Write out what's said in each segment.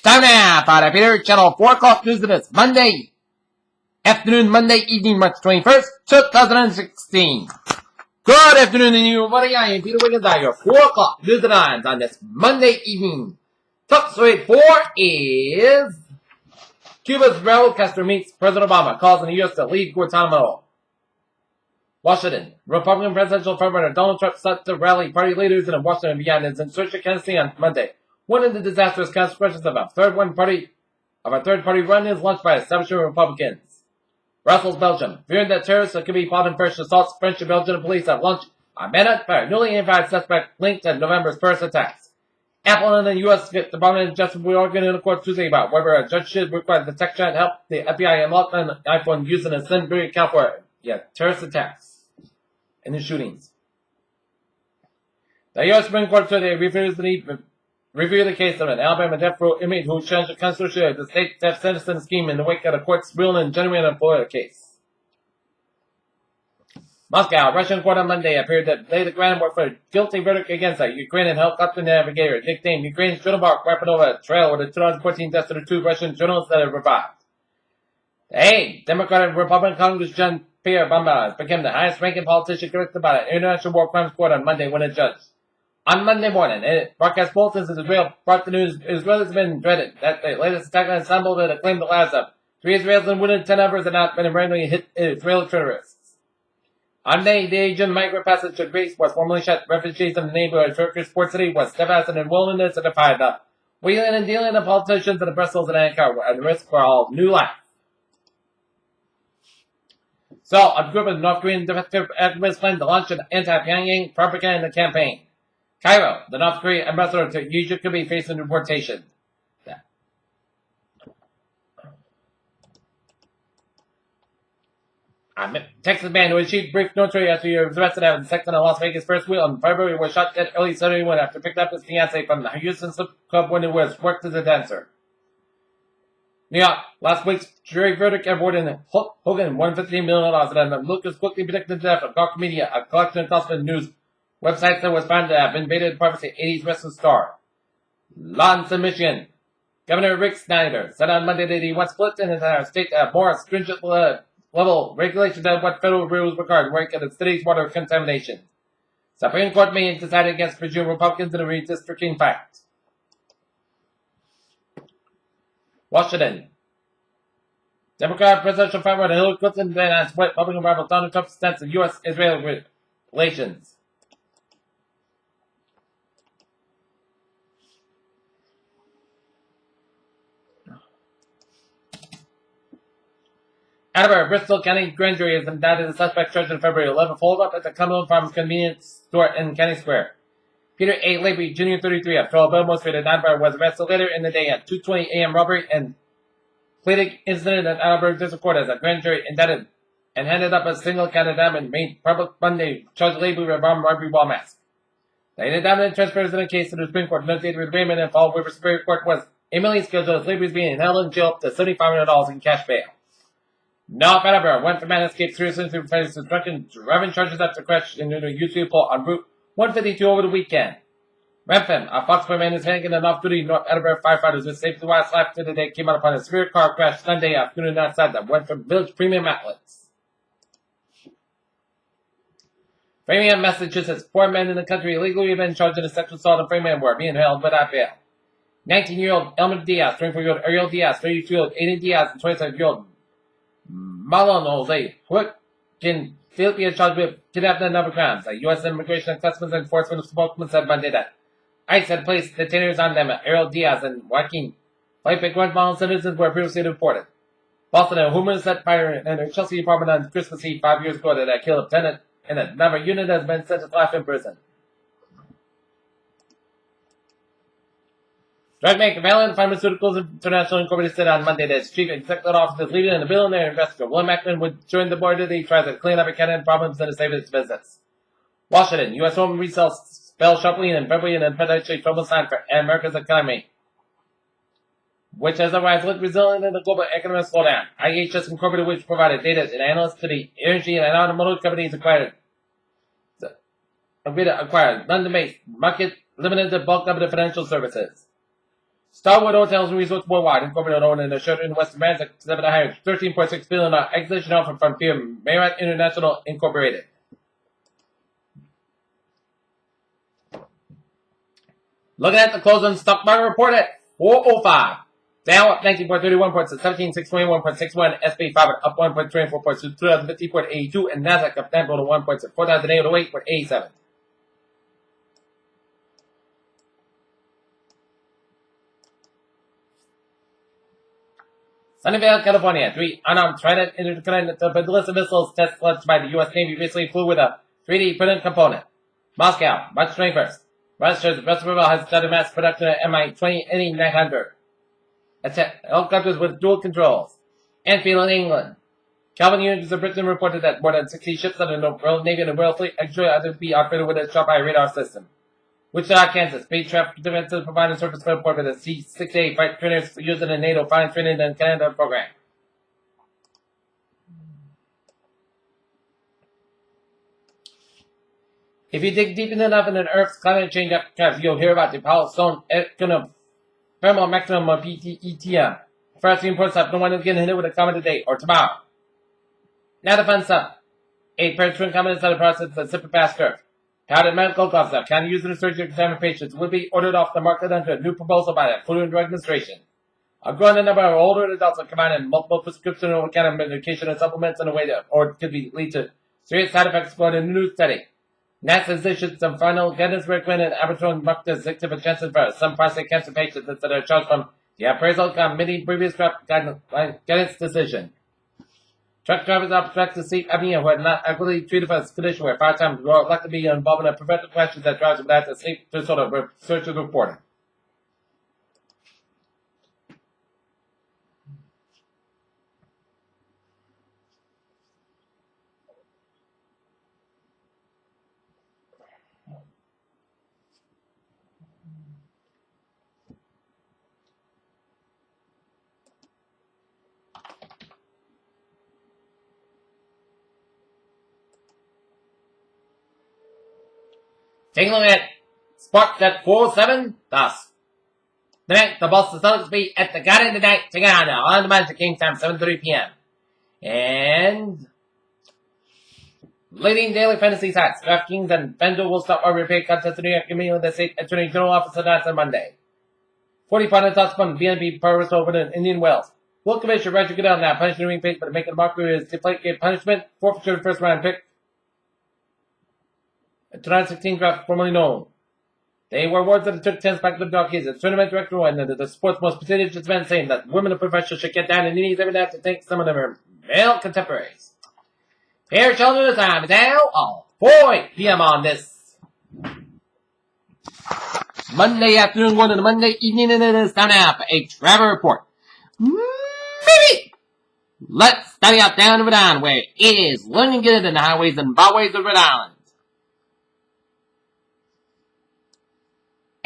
Time now for the Peter Channel 4 o'clock news of this Monday afternoon, Monday evening, March 21st, 2016. Good afternoon, everybody. I am Peter Wiggins. I your 4 o'clock news headlines on this Monday evening. Top story 4 is Cuba's Raul Castro meets President Obama, calls on the U.S. to leave Guantanamo. Washington. Republican presidential frontrunner Donald Trump set to rally party leaders in Washington and began his insurrection candidacy on Monday. One of the disastrous consequences of a third party run is launched by establishment Republicans. Brussels, Belgium. Fearing that terrorists could be plotting fresh assaults, French and Belgian police have launched a manhunt for a newly identified suspect linked to November's first attacks. Apple and the U.S. Department of Justice will argue in a court Tuesday about whether a judge should require detection and help the FBI unlock an iPhone used in a Sunbury account for terrorist attacks and the shootings. The U.S. Supreme Court today refused to review the case of an Alabama death row inmate who challenged the constitution of the state death sentencing scheme in the wake of the court's ruling in January in a Florida case. Moscow, Russian court on Monday appeared to lay the groundwork for a guilty verdict against a Ukrainian helicopter navigator nicknamed Ukraine's Journal wrapping over a trail with the 2014 deaths of the two Russian journalists that had revived. The Hague, Democratic Republican Congress John Pierre Bamba became the highest-ranking politician convicted by the International War Crimes Court on Monday when it judged. On Monday morning, it broadcast bulletins as Israel brought the news Israel has been dreaded that the latest attack on Istanbul that claimed the lives of 3 Israelis and wounded 10 others had not been randomly hit Israeli terrorists. On Monday, the Asian migrant passage to Greece was formally shut. Refugees in the neighborhood of Turkish port city was steadfast in willingness to defy the wheeling and dealing of politicians in Brussels and Ankara at risk for all new life. So, a group of North Korean defective activists planned to launch an anti-Pyongyang propaganda campaign. Cairo, the North Korean ambassador to Egypt, could be facing deportation. Texas man who achieved brief notoriety after he was arrested having sex on a Las Vegas first wheel in February was shot dead early Saturday morning after picking up his fiancée from the Houston Slip Club when he worked as a dancer. New York, last week's jury verdict awarded Hogan $115 million, and Lucas quickly predicted the death of Gawk Media, a collection of gospel news websites that was found to have invaded privacy of 80s wrestling star. Lawrence, Michigan. Governor Rick Snyder said on Monday that he wants split in his entire state to have more stringent level regulations than what federal rules require to work at the city's water contamination. Supreme Court may decide against presumed Republicans in a redistricting fight. Washington. Democratic presidential frontrunner Hillary Clinton announced what Republican rival Donald Trump's stance on U.S.-Israel relations. Attleboro, Bristol County grand jury has indicted the suspect charged in February 11 hold-up at the Cumberland Farms convenience store in County Square. Peter A. Labrie, Jr., 33, of 12 Belmont Street in Attleboro, was arrested later in the day at 2:20 a.m. robbery and pleaded incident at Attleboro District Court as a grand jury indicted and handed up a single count indictment made public Monday, charged Labrie with armed robbery while masked. The indictment transfers in the case to the Supreme Court, negotiated with agreement and followed with the Superior Court was immediately scheduled as Labrie's being held in jail up to $7,500 in cash bail. North Attleboro went for man escaped seriously through face drunken driving charges after crash into a U-turn pole on Route 152 over the weekend. Rentham, a Foxborough man is hanging an off-duty North Attleboro firefighters with safety wires slapped to the day came out upon a severe car crash Sunday afternoon outside that went from Village Premium Outlets. Framingham, Massachusetts. 4 men in the country illegally been charged in a sexual assault in Framingham were being held without bail. 19-year-old Elmer Diaz, 24-year-old Ariel Diaz, 32-year-old Aiden Diaz, and 27-year-old Marlon Jose can still be charged with kidnapping and other crimes. A U.S. Immigration and Customs Enforcement spokesman said Monday that ICE had placed detainers on them. Ariel Diaz and Joaquin Felipe Guatemala citizens were previously deported. Boston, a woman set fire in her Chelsea apartment on Christmas Eve 5 years ago that killed a tenant, and another unit has been sentenced to life in prison. Drug maker Valiant Pharmaceuticals International Incorporated said on Monday that its chief executive officer is leaving and a billionaire investor, William Ackman, would join the board as he tries to clean up accounting problems and to save its business. Washington, U.S. home resale fell sharply in February and potentially trouble sign for America's economy, which has otherwise looked resilient in the global economic slowdown. IHS Incorporated, which provided data and analysts to the energy and automotive companies acquired London-based market limited the bulk of the financial services. Starwood Hotels and Resorts Worldwide, Incorporated, owned and assured in the Western Bands, accepted a higher $13.6 billion acquisition offer from Marriott International Incorporated. Looking at the closing stock market report at 4:05. Dow up 19.31 points at 17,621.61. S&P 500 up 1.24 points to 2,050.82. And Nasdaq up 10.1 points at 4,808.87. Sunnyvale, California. 3 unarmed trident interconnected ballistic missiles test launched by the U.S. Navy recently flew with a 3D printed component. Moscow, March 21st. Russia's has started mass production of Mi-20 900. Helicopters with dual controls. Anfield, England. Calvin Units of Britain reported that more than 60 ships under the Royal Navy and the Royal Fleet actually had to be outfitted with a sharp-eye radar system. Wichita, Kansas. Space traffic defenses provided surface support with a C-6A fighter trainers used in the NATO Fine Training and Canada program. If you dig deep enough in the Earth's climate change upcast, you'll hear about the Palestone thermal maximum of PTETM. First, the important stuff, no one is getting hit with a comet today or tomorrow. Now the fun stuff. 8 pairs twin comets on the process of a super fast curve. Powdered medical gloves that can use in the surgery to examine patients will be ordered off the market under a new proposal by the Food and Drug Administration. A growing number of older adults are combining multiple prescription over-the-counter medication and supplements in a way that or could lead to serious side effects according to a new study. NASA's issued some final guidance recommending Abertron marked as active chances for some prostate cancer patients that are charged from the appraisal committee previous guidance decision. Truck drivers are subject to sleep apnea who are not adequately treated for this condition where 5 times more likely to be involved in a preventive question that drives without the sleep disorder, researchers reported. Taking a look at sports at 4:07, thus. Tonight, the Boston Celtics be at the Garden tonight, taking on the Magic Game time, 7:30 p.m. And leading daily fantasy sites, DraftKings and FanDuel will start our repair contest in New York, with the state attorney general office announced on Monday. 40 partner toss from BNB Paris Open in Indian Wells. Will Commissioner Roger Goodell now punishing the ring page, but making a mockery of his deflategate punishment, forfeiture first round pick. 2016 draft formerly known. They were words that took 10 back to the Doggies. The tournament director and the sport's most prestigious event saying that women of profession should get down on their knees every night to thank some of their male contemporaries. Here, children, the time is now 4 p.m. on this Monday afternoon, going to the Monday evening, and it is time now for a travel report. Maybe. Let's study out down to Rhode Island, where it is looking good in the highways and byways of Rhode Island.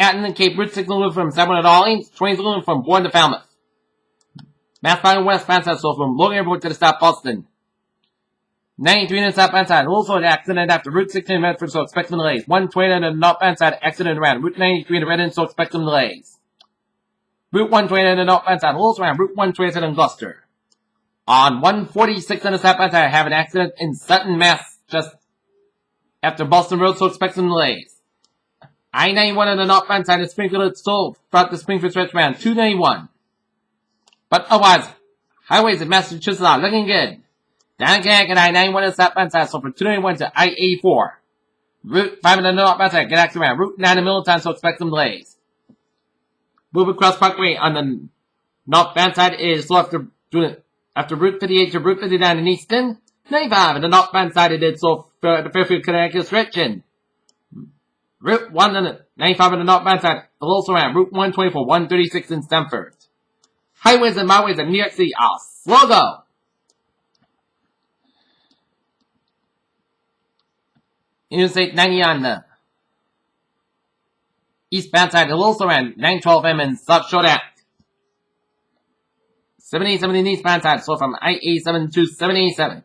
Out in the Cape, Route 6 from San Orleans, trains from Bourne to Falmouth. Mass Line westbound side, so from Logan Airport to the South Boston. 93 on the southbound side, also an accident after Route 16 in Medford, so expect some delays. 120 on the northbound side, accident around Route 93 in Redden, so expect some delays. Route 120 on the northbound side, also around Route 127 in Gloucester. On 146 on the southbound side, I have an accident in Sutton, Mass, just after Boston Road, so expect some delays. I-91 on the northbound side of Springfield is still throughout the Springfield stretch around 291. But otherwise, highways in Massachusetts are looking good. Down Connecticut at I-91 on the southbound side, so from 291 to I-84. Route 5 on the northbound side, get accident around Route 9 in Middletown, so expect some delays. Moving across Parkway on the northbound side is slow after Route 58 to Route 59 in Easton. 95 on the northbound side it did so for the Fairfield, Connecticut stretch in. Route 1 on the 95 on the northbound side, also around Route 124, 136 in Stamford. Highways and byways in New York City are slow go. Interstate 90 on the eastbound side, also around 912M in South Shore Act. 787 in the eastbound side, so from I-87 to 787.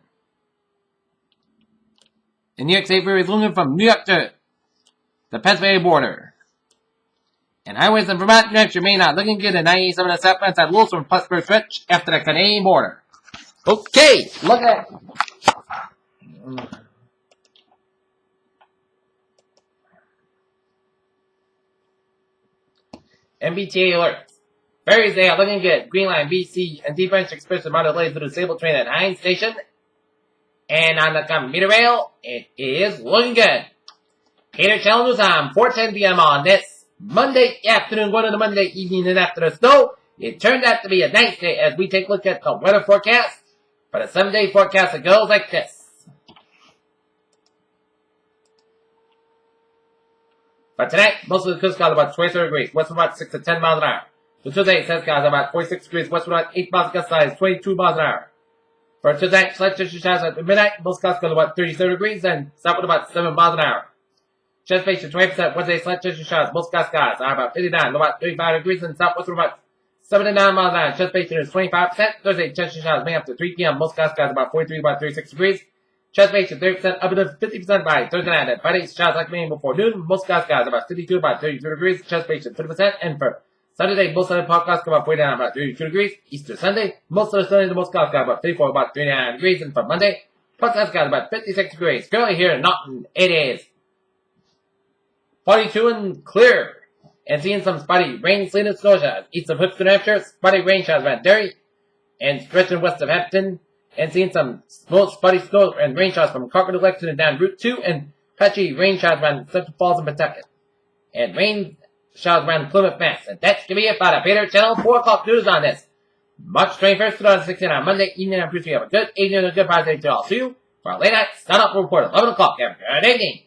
The New York State Freeway is looking from New York to the Pennsylvania border. And highways in Vermont, New Hampshire, Maine not looking good at 97 and south outside Wilson plus per stretch after the Canadian border. Okay, look at MBTA alerts. Thursday are looking good. Green Line, BC, and D Branch Express are moderate delays due to disabled train at Hines Station. And on the commuter rail, it is looking good. Hater Channel News on 4:10 p.m. on this Monday afternoon, going into Monday evening, and after the snow, it turned out to be a nice day as we take a look at the weather forecast. For the 7-day forecast, it goes like this. For tonight, most of the coast got about 23 degrees, west about 6 to 10 miles an hour. For Tuesday, South got about 46 degrees, west about 8 miles gust size, 22 miles an hour. For tonight, slight temperature showers at midnight, most gusts got about 37 degrees, and south with about 7 miles an hour. Transportation 20%, Wednesday, slight temperature showers, most gusts are about 59, about 35 degrees, and southwest with about 79 miles an hour. Transportation is 25%, Thursday, temperature showers may up to 3 p.m., most gusts about 43, about 36 degrees. Transportation 30%, up to 50% by Thursday night, and Friday, showers like rain before noon, most gusts about 52, about 32 degrees. Transportation 30%, and for Saturday, most of the podcasts come up 49, about 32 degrees. Easter Sunday, most of the Sunday, the most gusts got about 34, about 39 degrees. And for Monday, podcasts got about 56 degrees. Currently here in Naughton, it is 42 and clear. And seeing some spotty rain, sleet, and snow showers. East of Hipster, New Hampshire, spotty rain showers around Derry, and stretching west of Hampton. And seeing some spotty snow and rain showers from Concord to Lexington and down Route 2, and patchy rain showers around Central Falls and Pawtucket. And rain showers around Plymouth, Mass. And that's going to be it by the Peter Channel 4 o'clock news on this March 21st, 2016 on Monday evening. I'm pretty sure you have a good evening and a good Friday to all. See you for our late night stand-up report at 11 o'clock. Have a good evening.